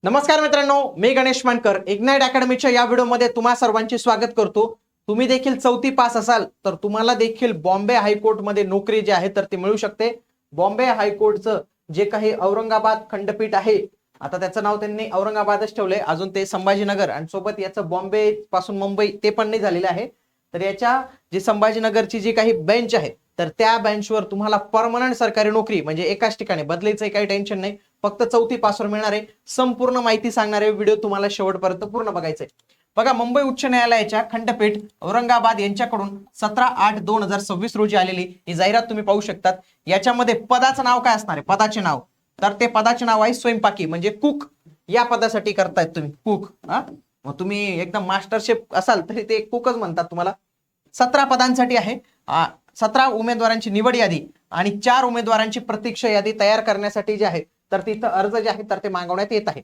नमस्कार मित्रांनो, मी गणेश मानकर इग्नाइट अकॅडमीच्या या व्हिडिओमध्ये तुम्हा सर्वांचे स्वागत करतो। तुम्ही देखील 4थी पास असाल तर तुम्हाला देखील बॉम्बे हायकोर्टमध्ये नोकरी जी आहे तर ती मिळू शकते। बॉम्बे हायकोर्टचं जे काही औरंगाबाद खंडपीठ आहे, आता त्याचं नाव त्यांनी औरंगाबादच ठेवलंय, अजून ते संभाजीनगर आणि सोबत याचं बॉम्बे पासून मुंबई ते पण नाही झालेलं आहे। तर याच्या जी संभाजीनगरची जी काही बेंच आहे तर त्या बेंचवर तुम्हाला परमनंट सरकारी नोकरी म्हणजे एकाच ठिकाणी बदलीचं काही टेन्शन नाही, फक्त 4थी पासवर मिळणार आहे। संपूर्ण माहिती सांगणारे व्हिडिओ तुम्हाला शेवटपर्यंत पूर्ण बघायचा आहे। बघा, मुंबई उच्च न्यायालयाच्या खंडपीठ औरंगाबाद यांच्याकडून 17/8/2026 रोजी आलेली ही जाहिरात तुम्ही पाहू शकतात। याच्यामध्ये पदाचं नाव काय असणार आहे, पदाचे नाव, तर ते पदाचे नाव आहे स्वयंपाकी म्हणजे कुक। या पदासाठी करतायत तुम्ही कुक। मग तुम्ही एकदम मास्टर शेफ असाल तरी ते कुकच म्हणतात तुम्हाला। 17 पदांसाठी आहे। 17 उमेदवारांची निवड यादी आणि 4 उमेदवारांची प्रतीक्षा यादी तयार करण्यासाठी जे आहे तर तिथं अर्ज जे आहे तर ते मागवण्यात येत आहे।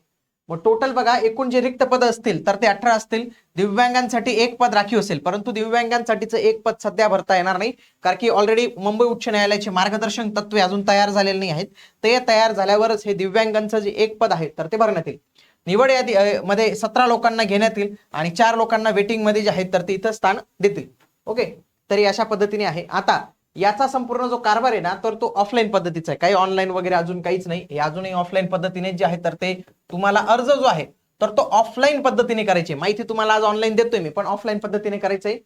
मग टोटल बघा, एकूण जे रिक्त पद असतील तर ते 18 असतील। दिव्यांगांसाठी एक पद राखीव असेल, परंतु दिव्यांगांसाठीचं एक पद सध्या भरता येणार नाही, कारण की ऑलरेडी मुंबई उच्च न्यायालयाचे मार्गदर्शक तत्वे अजून तयार झालेले नाही आहेत। ते तयार झाल्यावरच हे दिव्यांगांचं जे एक पद आहे तर ते भरण्यात येईल। निवड यादी मध्ये 17 लोकांना घेण्यात येईल आणि 4 लोकांना वेटिंग मध्ये जे आहेत तर ते इथं स्थान देतील। ओके, तरी अशा पद्धतीने आहे। आता याचा संपूर्ण जो कारभार आहे ना तर तो ऑफलाईन पद्धतीचा आहे, काही ऑनलाईन वगैरे अजून काहीच नाही। हे अजूनही ऑफलाईन पद्धतीने जे आहे तर ते तुम्हाला अर्ज जो आहे तर तो ऑफलाईन पद्धतीने करायची माहिती तुम्हाला आज ऑनलाईन देतोय मी, पण ऑफलाईन पद्धतीने करायचंय।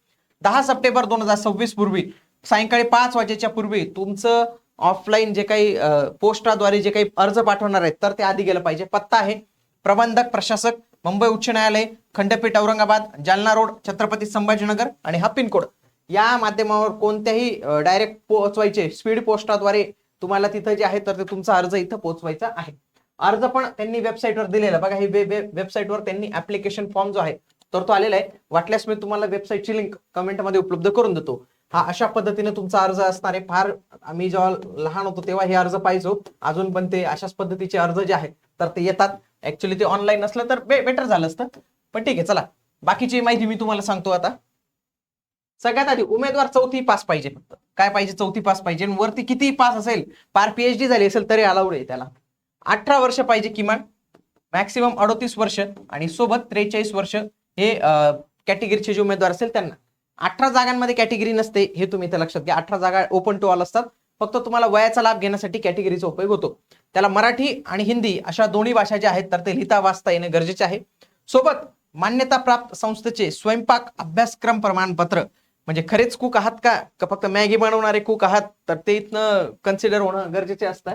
10 सप्टेंबर 2026 पूर्वी सायंकाळी 5 वाजेच्या पूर्वी तुमचं ऑफलाईन जे काही पोस्टाद्वारे जे काही अर्ज पाठवणार आहेत तर ते आधी गेलं पाहिजे। पत्ता आहे प्रबंधक प्रशासक मुंबई उच्च न्यायालय खंडपीठ औरंगाबाद, जालना रोड, छत्रपती संभाजीनगर आणि हा पिनकोड। या माध्यमावर कोणत्याही डायरेक्ट पोहोचवायचे स्पीड पोस्टाद्वारे तुम्हाला तिथं जे आहे तर ते तुमचा अर्ज इथं पोहोचवायचा आहे। अर्ज पण त्यांनी वेबसाईटवर दिलेला बघा, हे वेबसाईटवर त्यांनी ऍप्लिकेशन फॉर्म जो आहे तर तो आलेला आहे। वाटल्यास मी तुम्हाला वेबसाईटची लिंक कमेंटमध्ये उपलब्ध करून देतो। हा अशा पद्धतीने तुमचा अर्ज असणार आहे। फार आम्ही जेव्हा लहान होतो तेव्हा हे अर्ज पाहिजो, अजून पण ते अशाच पद्धतीचे अर्ज जे आहेत तर ते येतात। ऍक्च्युली ते ऑनलाईन असलं तर बेटर झालं असतं, पण ठीक आहे। चला, बाकीची माहिती मी तुम्हाला सांगतो आता। सगळ्यात आधी उमेदवार 4थी पास पाहिजे, फक्त काय पाहिजे 4थी पास पाहिजे, वरती किती पास असेल, पार पीएचडी झाली असेल तरी अलाउड आहे त्याला। 18 वर्ष पाहिजे किमान, मॅक्सिमम 38 वर्ष आणि सोबत 43 वर्ष हे कॅटेगरीचे जे उमेदवार असेल त्यांना। 18 जागांमध्ये कॅटेगरी नसते हे तुम्ही इथे लक्षात घ्या। 18 जागा ओपन टू ऑल असतात, फक्त तुम्हाला वयाचा लाभ घेण्यासाठी कॅटेगरीचा उपयोग होतो। त्याला मराठी आणि हिंदी अशा दोन्ही भाषा ज्या आहेत तर ते लिहिता वाचता येणे गरजेचे आहे। सोबत मान्यता प्राप्त संस्थेचे स्वयंपाक अभ्यासक्रम प्रमाणपत्र, म्हणजे खरेच कुक आहात का फक्त मॅगी बनवणारे कुक आहात तर ते इथनं कन्सिडर होणं गरजेचे असतं,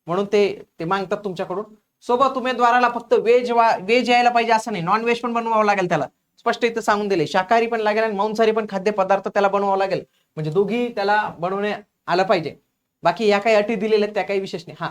म्हणून ते मागतात तुमच्याकडून। सोबत उमेदवाराला फक्त व्हेज यायला पाहिजे असं नाही, नॉन व्हेज पण बनवावं लागेल त्याला, स्पष्ट इथं सांगून दिले। शाकाहारी पण लागेल आणि मांसाहारी पण खाद्यपदार्थ त्याला बनवावं लागेल, म्हणजे दोघी त्याला बनवणे आलं पाहिजे। बाकी या काही अटी दिलेल्या त्या काही विशेष नाही। हा,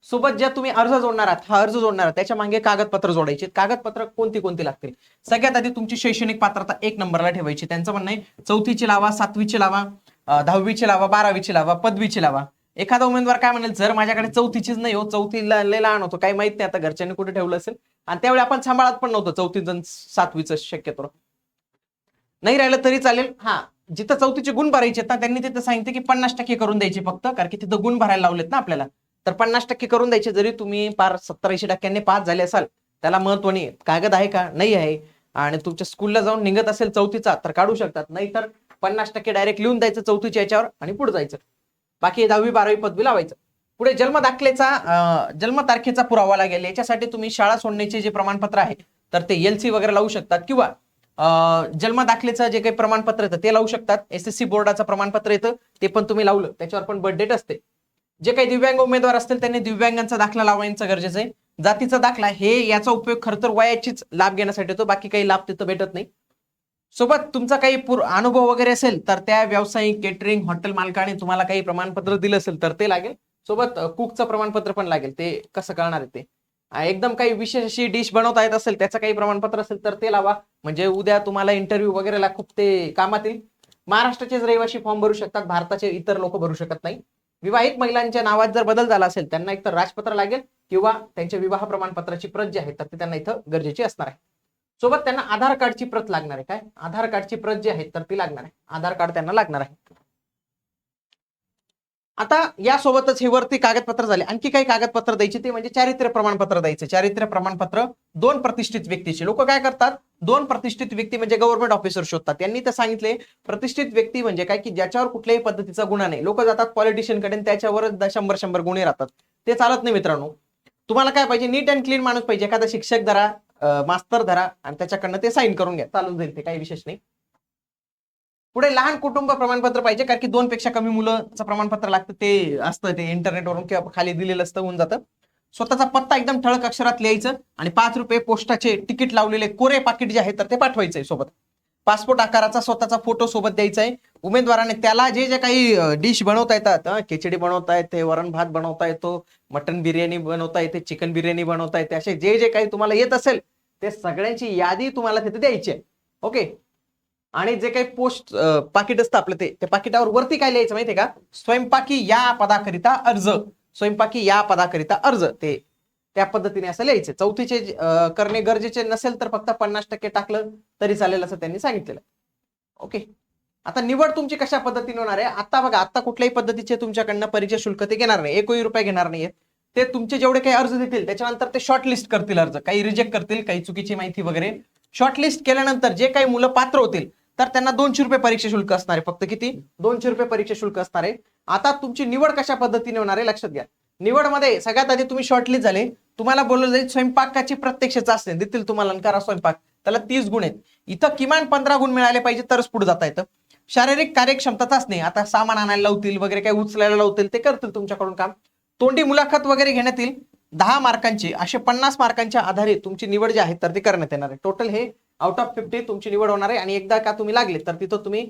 सोबत ज्या तुम्ही अर्ज जोडणार आहात, हा अर्ज जोडणार आहात त्याच्या मागे कागदपत्र जोडायचे। कागदपत्र कोणती कोणती लागतील, सगळ्यात आधी तुमची शैक्षणिक पात्रता 1 नंबरला ठेवायची। त्यांचं म्हणणं आहे 4थीची लावा, 7वीची लावा, 10वीची लावा, 12वीची लावा, पदवीची लावा। एखादा उमेदवार काय म्हणेल, जर माझ्याकडे 4थीचीच नाही हो, 4थीला लय लहान होतो, काही माहित नाही आता घरच्यांनी कुठे ठेवलं असेल आणि त्यावेळी आपण सांभाळत पण नव्हतं 4थीचं 7वीचं, शक्यतो नाही राहिलं तरी चालेल। हा, जिथं 4थीचे गुण भरायचे ना त्यांनी तिथं सांगितलं की 50% करून द्यायचे फक्त, कारण की तिथं गुण भरायला लावलेत ना आपल्याला, तर 50% करून द्यायचे। जरी तुम्ही पार 70-80% पास झाले असाल त्याला महत्व नाही, कागद आहे का नाही आहे आणि तुमच्या स्कूलला जाऊन निघत असेल 4थीचा तर काढू शकतात, नाही तर 50% डायरेक्ट लिहून द्यायचं 4थीच्या याच्यावर आणि पुढे जायचं। बाकी 10वी 12वी पदवी लावायचं। पुढे जन्मतारखेचा पुरावा लागेल। याच्यासाठी तुम्ही शाळा सोडण्याचे जे प्रमाणपत्र आहे तर ते एलसी वगैरे लावू शकतात, किंवा जन्मदाखलेचं जे काही प्रमाणपत्र येतं ते लावू शकतात। एसएससी बोर्डाचं प्रमाणपत्र येतं ते पण तुम्ही लावलं, त्याच्यावर पण बर्थ डेट असते। जे काही दिव्यांग उमेदवार असतील त्यांनी दिव्यांगांचा दाखला लावण्याचं गरजेचं आहे। जातीचा दाखला हे याचा उपयोग खरं तर वयाचीच लाभ घेण्यासाठी होतो, बाकी काही लाभ तिथं भेटत नाही। सोबत तुमचा काही अनुभव वगैरे असेल तर त्या व्यावसायिक केटरिंग हॉटेल मालकाने तुम्हाला काही प्रमाणपत्र दिलं असेल तर ते लागेल। सोबत कुकचं प्रमाणपत्र पण लागेल, ते कसं करणार आहे ते। एकदम काही विशेष अशी डिश बनवता येत असेल त्याचं काही प्रमाणपत्र असेल तर ते लावा, म्हणजे उद्या तुम्हाला इंटरव्ह्यू वगैरेला खूप ते कामात येईल। महाराष्ट्राचेच रहिवासी फॉर्म भरू शकतात, भारताचे इतर लोक भरू शकत नाही। विवाहित महिलांच्या नावात जर बदल झाला असेल त्यांना एकतर राजपत्र लागेल किंवा त्यांच्या विवाह प्रमाणपत्राची प्रत जी आहे तर ती त्यांना इथं गरजेची असणार आहे। सोबत त्यांना आधार कार्डची प्रत लागणार आहे। काय आधार कार्डची प्रत जी आहे तर ती लागणार आहे, आधार कार्ड त्यांना लागणार आहे। आता यासोबतच हे वरती कागदपत्र झाले, आणखी काही कागदपत्र द्यायची, ते म्हणजे चारित्र्य प्रमाणपत्र द्यायचे. चारित्र्य प्रमाणपत्र 2 प्रतिष्ठित व्यक्तीचे. लोक काय करतात, 2 प्रतिष्ठित व्यक्ती म्हणजे गव्हर्नमेंट ऑफिसर शोधतात. त्यांनी तर सांगितले प्रतिष्ठित व्यक्ती म्हणजे काय, की ज्याच्यावर कुठल्याही पद्धतीचा गुन्हा नाही. लोक जातात पॉलिटिशियन कडे, त्याच्यावरच 100 गुन्हे राहतात. ते चालत नाही मित्रांनो. तुम्हाला काय पाहिजे, नीट अँड क्लीन माणूस पाहिजे. एखादा शिक्षक धरा, मास्तर धरा आणि त्याच्याकडनं ते साईन करून घ्या, चालून जाईल, ते काही विशेष नाही. पुढे लहान कुटुंब प्रमाणपत्र पाहिजे, कारण की 2 पेक्षा कमी मुलांचं प्रमाणपत्र लागतं, ते असतं, ते इंटरनेटवरून किंवा खाली दिलेलं असतं, होऊन जातं. स्वतःचा पत्ता एकदम ठळक अक्षरात लिहायचं आणि 5 रुपये पोस्टाचे तिकीट लावलेले कोरे पाकिट जे आहे तर ते पाठवायचंय सोबत. पासपोर्ट आकाराचा स्वतःचा फोटो सोबत द्यायचा आहे. उमेदवाराने त्याला जे जे काही डिश बनवता येतात, खिचडी बनवता येते, वरण भात बनवता येतो, मटन बिर्याणी बनवता येते, चिकन बिर्याणी बनवता येते, असे जे जे काही तुम्हाला येत असेल ते सगळ्यांची यादी तुम्हाला तिथे द्यायची आहे. ओके. आणि जे काही पोस्ट पाकिट असतं आपलं, ते पाकिटावर वरती काय लिहायचं माहितीये का, स्वयंपाकी या पदाकरिता अर्ज. स्वयंपाकी या पदाकरिता अर्ज, ते त्या पद्धतीने असं लिहायचं. चौथीचे करणे गरजेचे नसेल तर फक्त 50% टाकलं तरी चालेल, असं त्यांनी सांगितलेलं. ओके. आता निवड तुमची कशा पद्धतीने होणार आहे, आता बघा, आता कुठल्याही पद्धतीचे तुमच्याकडनं परिचय शुल्क ते घेणार नाही, 1 रुपये घेणार नाहीये. ते तुमचे जेवढे काही अर्ज देतील त्याच्यानंतर ते शॉर्टलिस्ट करतील अर्ज, काही रिजेक्ट करतील, काही चुकीची माहिती वगैरे. शॉर्टलिस्ट केल्यानंतर जे काही मुलं पात्र होतील तर त्यांना 200 रुपये परीक्षा शुल्क असणार आहे. फक्त किती, 200 रुपये परीक्षा शुल्क असणार आहे. आता तुमची निवड कशा पद्धतीने होणार आहे लक्षात घ्या. निवडमध्ये सगळ्यात आधी तुम्ही शॉर्टलिस्ट झाले, तुम्हाला बोललं जाईल स्वयंपाकाची प्रत्यक्ष चाचणी देतील तुम्हाला, करा स्वयंपाक, त्याला 30 गुण आहेत. इथं किमान 15 गुण मिळाले पाहिजे तरच पुढे जाता येतं. शारीरिक कार्यक्षमता चाचणी, आता सामान आणायला लावतील वगैरे, काही उचलायला लावतील, ते करतील तुमच्याकडून काम. तोंडी मुलाखत वगैरे घेण्यात येईल, 10 मार्कांची, असे 50 मार्कांच्या आधारे तुमची निवड जी आहे तर ती करण्यात येणार आहे. टोटल हे आउट ऑफ 50 तुमची निवड होणार आहे. आणि एकदा का तुम्ही लागले तर तिथं तुम्ही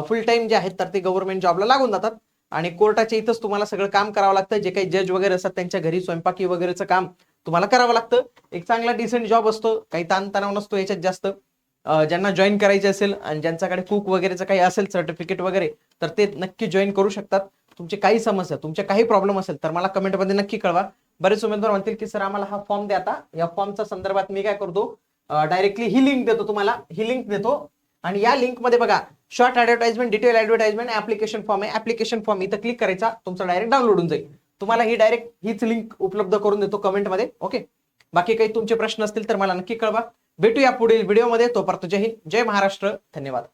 फुल टाइम जे आहेत तर ते गव्हर्नमेंट जॉबला लागून जातात. आणि कोर्टाच्या इथंच तुम्हाला सगळं काम करावं लागतं. जे काही जज वगैरे असतात त्यांच्या घरी स्वयंपाकी वगैरेचं काम तुम्हाला करावं लागतं. एक चांगला डिसेंट जॉब असतो, काही ताणतणाव नसतो याच्यात जास्त. ज्यांना जॉईन करायचे असेल आणि ज्यांच्याकडे कुक वगैरेचं काही असेल सर्टिफिकेट वगैरे तर ते नक्की जॉईन करू शकतात. तुमची काही समस्या, तुमचे काही प्रॉब्लेम असेल तर मला कमेंटमध्ये नक्की कळवा. बरेच उमेदवार म्हणतील की सर आम्हाला हा फॉर्म द्या. आता या फॉर्मच्या संदर्भात मी काय करतो, डायरेक्टली ही लिंक देतो तुम्हाला, ही लिंक देतो. आणि या लिंक मध्ये बघा, short advertisement, detail advertisement, application form आहे. ऍप्लिकेशन फॉर्म इथं क्लिक करायचा, तुमचा डायरेक्ट डाउनलोड होऊन जाईल. तुम्हाला ही डायरेक्ट हीच लिंक उपलब्ध करून देतो कमेंटमध्ये. ओके. बाकी काही तुमचे प्रश्न असतील तर मला नक्की कळवा. भेटूया पुढील व्हिडिओमध्ये. तोपर्यंत जय हिंद, जय महाराष्ट्र, धन्यवाद.